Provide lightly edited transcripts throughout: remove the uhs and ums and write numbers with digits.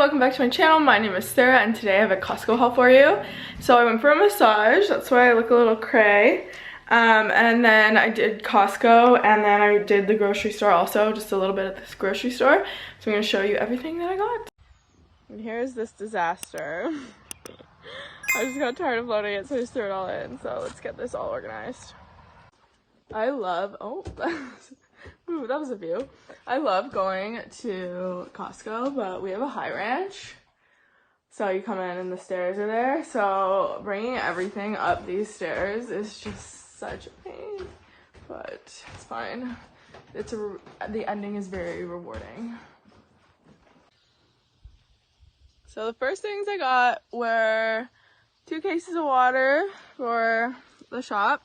welcome back to my channel. My name is Sarah and today I have a Costco haul for you. So I went for a massage, that's why I look a little cray. And then I did Costco and then I did the grocery store also, just a little bit at this grocery store. So I'm going to show you everything that I got. And here's this disaster. I just got tired of loading it, so I just threw it all in. So let's get this all organized. I love, ooh, that was a view. I love going to Costco, but we have a high ranch. So you come in and the stairs are there. So bringing everything up these stairs is just such a pain, but it's fine. The ending is very rewarding. So the first things I got were 2 cases of water for the shop.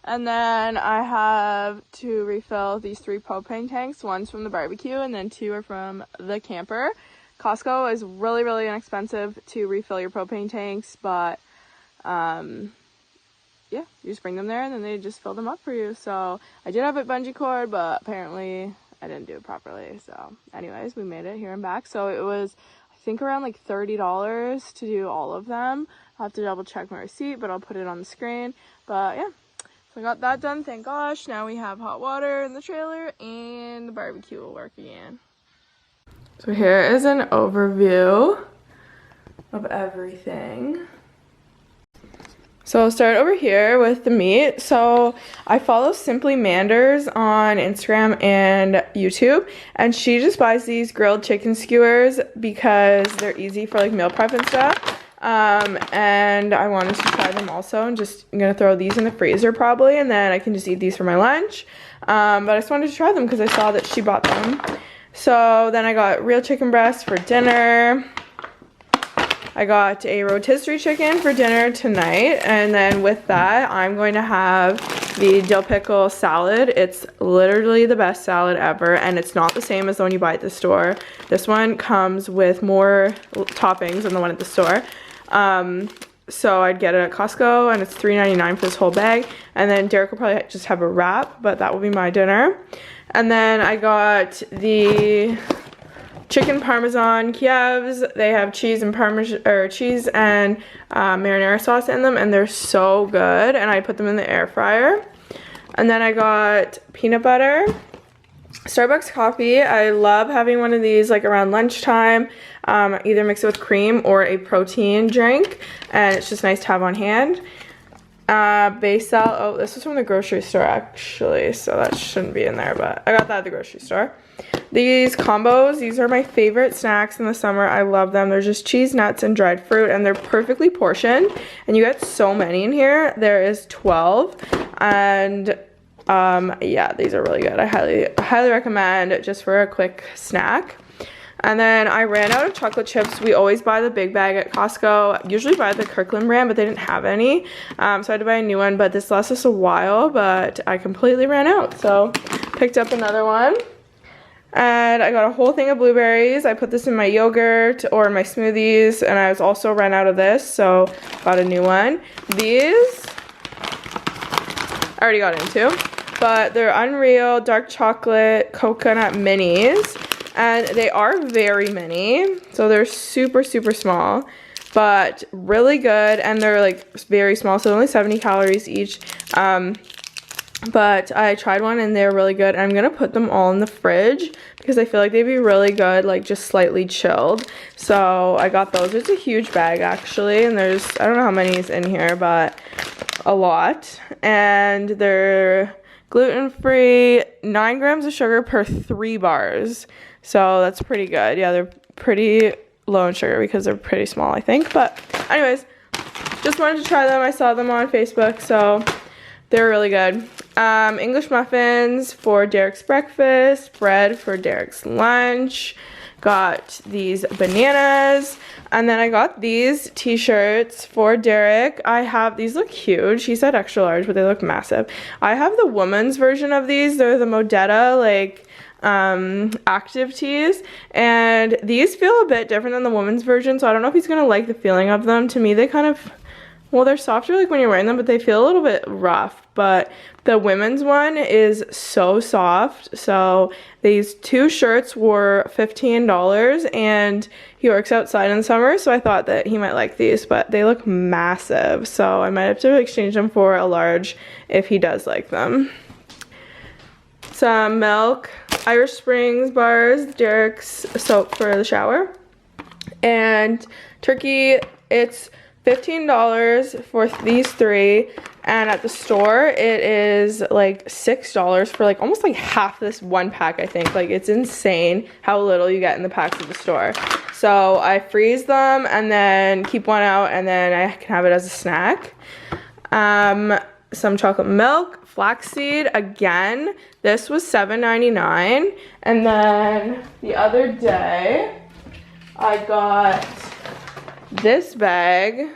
And then I have to refill these 3 propane tanks. One's from the barbecue and then 2 are from the camper. Costco is really, really inexpensive to refill your propane tanks, but yeah, you just bring them there and then they just fill them up for you. So I did have a bungee cord, but apparently I didn't do it properly. So anyways, we made it here and back. So it was, I think, around like $30 to do all of them. I'll have to double check my receipt, but I'll put it on the screen. But yeah. So I got that done, thank gosh. Now we have hot water in the trailer and the barbecue will work again. So here is an overview of everything. So I'll start over here with the meat. So I follow Simply Manders on Instagram and YouTube, and she just buys these grilled chicken skewers because they're easy for like meal prep and stuff. And I wanted to try them also, and I'm gonna throw these in the freezer probably, and then I can just eat these for my lunch. But I just wanted to try them because I saw that she bought them. So then I got real chicken breast for dinner. I got a rotisserie chicken for dinner tonight, and then with that I'm going to have the dill pickle salad. It's literally the best salad ever, and it's not the same as the one you buy at the store. This one comes with more toppings than the one at the store. So I'd get it at Costco, and it's $3.99 for this whole bag. And then Derek will probably just have a wrap, but that will be my dinner. And then I got the chicken Parmesan Kievs. They have cheese and marinara sauce in them, and they're so good. And I put them in the air fryer. And then I got peanut butter, Starbucks coffee. I love having one of these like around lunchtime. Either mix it with cream or a protein drink, and it's just nice to have on hand. Basil, oh, this was from the grocery store actually, so that shouldn't be in there, but I got that at the grocery store. These combos, these are my favorite snacks in the summer. I love them. They're just cheese, nuts, and dried fruit, and they're perfectly portioned, and you get so many in here. There is 12, and yeah, these are really good. I highly recommend just for a quick snack. And then I ran out of chocolate chips. We always buy the big bag at Costco. Usually buy the Kirkland brand, but they didn't have any. So I had to buy a new one, but this lasts us a while, but I completely ran out. So picked up another one. And I got a whole thing of blueberries. I put this in my yogurt or my smoothies, and I was also ran out of this, so got a new one. These, I already got into, but they're Unreal Dark Chocolate Coconut Minis. And they are very mini, so they're super, super small, but really good, and they're like very small, so only 70 calories each. But I tried one and they're really good. I'm gonna put them all in the fridge because I feel like they'd be really good, like just slightly chilled. So I got those. It's a huge bag actually, and there's, I don't know how many is in here, but a lot. And they're gluten-free, 9 grams of sugar per 3 bars. So that's pretty good. Yeah, they're pretty low in sugar because they're pretty small, I think. But anyways, just wanted to try them. I saw them on Facebook, so they're really good. English muffins for Derek's breakfast, bread for Derek's lunch. Got these bananas, and then I got these t-shirts for Derek. These look huge. He said extra large, but they look massive. I have the woman's version of these. They're the Modetta, like, active tees, and these feel a bit different than the woman's version, so I don't know if he's gonna like the feeling of them. To me, they kind of, well, they're softer like when you're wearing them, but they feel a little bit rough. but the women's one is so soft. So these 2 shirts were $15, and he works outside in the summer, so I thought that he might like these, but they look massive, so I might have to exchange them for a large if he does like them. Some milk, Irish Springs bars, Derek's soap for the shower, and turkey. It's $15 for these 3, and at the store it is like $6 for like almost like half this one pack, I think. Like, it's insane how little you get in the packs at the store. So I freeze them and then keep one out, and then I can have it as a snack. Some chocolate milk, Flaxseed again. This was $7.99, and then the other day I got this bag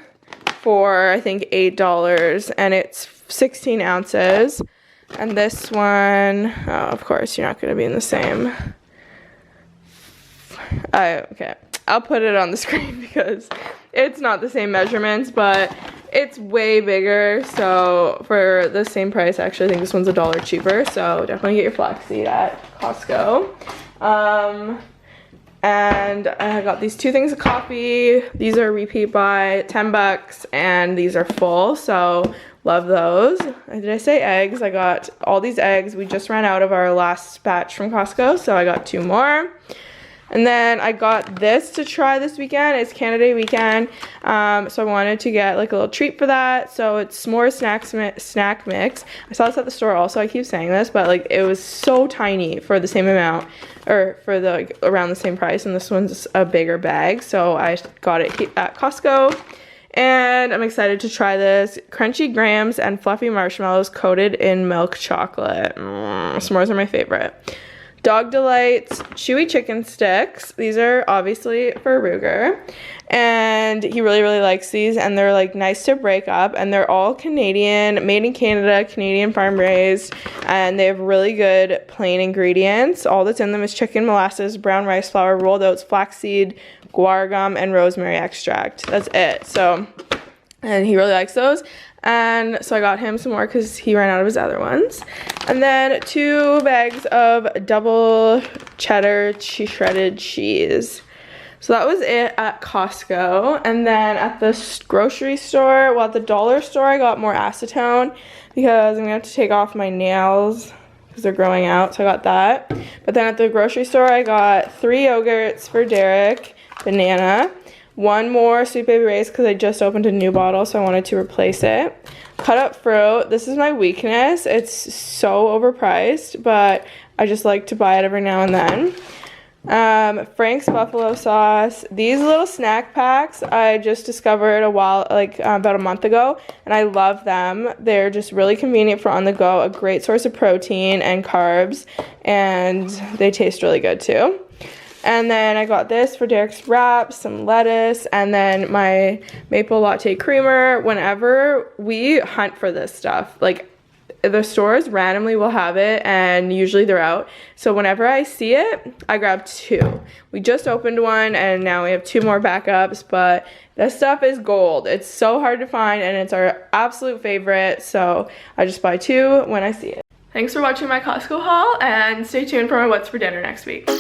for I think $8, and it's 16 ounces. And this one, oh, of course you're not going to be in the same. Okay, I'll put it on the screen because it's not the same measurements, but it's way bigger. So for the same price, actually I think this one's $1 cheaper, so definitely get your flaxseed at Costco. And I got these 2 things of coffee. These are repeat buy, $10, and these are full, so love those. Did I say eggs? I got all these eggs. We just ran out of our last batch from Costco, so I got 2 more. And then I got this to try this weekend. It's Canada Day weekend, so I wanted to get like a little treat for that. So it's s'more snack mix. I saw this at the store also. I keep saying this, but like it was so tiny for the same amount, or for the like, around the same price. And this one's a bigger bag, so I got it at Costco. And I'm excited to try this. Crunchy grahams and fluffy marshmallows coated in milk chocolate. S'mores are my favorite. Dog Delight's chewy chicken sticks. These are obviously for Ruger, and he really likes these, and they're like nice to break up, and they're all Canadian, made in Canada, Canadian farm raised, and they have really good plain ingredients. All that's in them is chicken, molasses, brown rice flour, rolled oats, flaxseed, guar gum, and rosemary extract. That's it. So, and he really likes those. And so I got him some more because he ran out of his other ones. And then 2 bags of double cheddar shredded cheese. So that was it at Costco. And then at the grocery store, well, at the dollar store, I got more acetone because I'm going to have to take off my nails because they're growing out. So I got that. But then at the grocery store, I got 3 yogurts for Derek, banana. 1 more Sweet Baby Ray's because I just opened a new bottle, so I wanted to replace it. Cut up fruit. This is my weakness. It's so overpriced, but I just like to buy it every now and then. Frank's buffalo sauce. These little snack packs I just discovered about a month ago, and I love them. They're just really convenient for on the go, a great source of protein and carbs, and they taste really good too. And then I got this for Derek's wraps, some lettuce, and then my maple latte creamer. Whenever we hunt for this stuff, like the stores randomly will have it, and usually they're out. So whenever I see it, I grab 2. We just opened one, and now we have 2 more backups, but this stuff is gold. It's so hard to find, and it's our absolute favorite, so I just buy 2 when I see it. Thanks for watching my Costco haul, and stay tuned for my What's for Dinner next week.